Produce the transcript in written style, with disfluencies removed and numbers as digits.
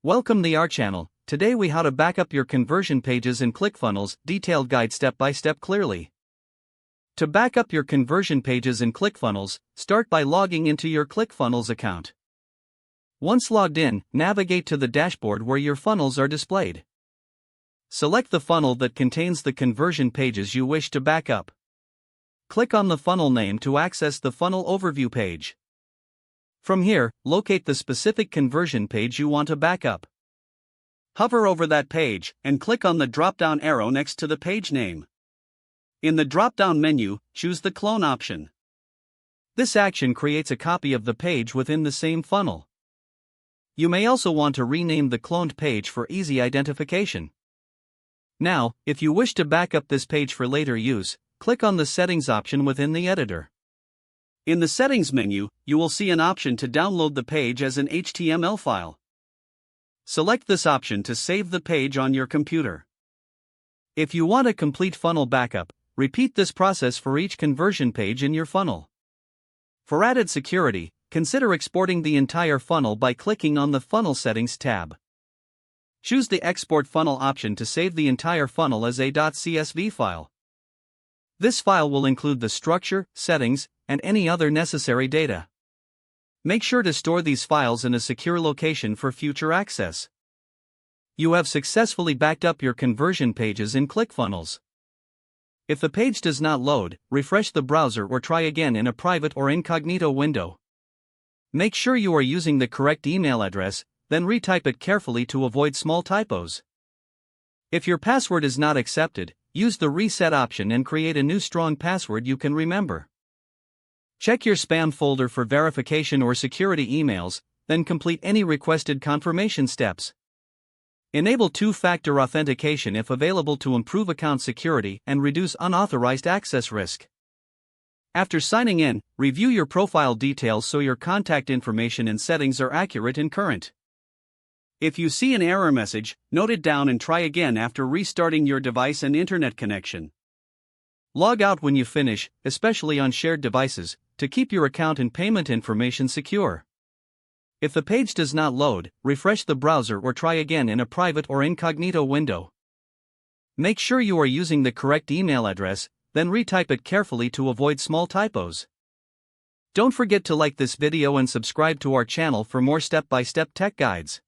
Welcome to our channel. Today we how to back up your conversion pages in ClickFunnels, detailed guide step by step clearly. To back up your conversion pages in ClickFunnels, start by logging into your ClickFunnels account. Once logged in, navigate to the dashboard where your funnels are displayed. Select the funnel that contains the conversion pages you wish to back up. Click on the funnel name to access the funnel overview page. From here, locate the specific conversion page you want to back up. Hover over that page and click on the drop-down arrow next to the page name. In the drop-down menu, choose the clone option. This action creates a copy of the page within the same funnel. You may also want to rename the cloned page for easy identification. Now, if you wish to back up this page for later use, click on the Settings option within the editor. In the Settings menu, you will see an option to download the page as an HTML file. Select this option to save the page on your computer. If you want a complete funnel backup, repeat this process for each conversion page in your funnel. For added security, consider exporting the entire funnel by clicking on the Funnel Settings tab. Choose the Export Funnel option to save the entire funnel as a .csv file. This file will include the structure, settings, and any other necessary data. Make sure to store these files in a secure location for future access. You have successfully backed up your conversion pages in ClickFunnels. If the page does not load, refresh the browser or try again in a private or incognito window. Make sure you are using the correct email address, then retype it carefully to avoid small typos. If your password is not accepted, use the reset option and create a new strong password you can remember. Check your spam folder for verification or security emails, then complete any requested confirmation steps. Enable two-factor authentication if available to improve account security and reduce unauthorized access risk. After signing in, review your profile details so your contact information and settings are accurate and current. If you see an error message, note it down and try again after restarting your device and internet connection. Log out when you finish, especially on shared devices, to keep your account and payment information secure. If the page does not load, refresh the browser or try again in a private or incognito window. Make sure you are using the correct email address, then retype it carefully to avoid small typos. Don't forget to like this video and subscribe to our channel for more step-by-step tech guides.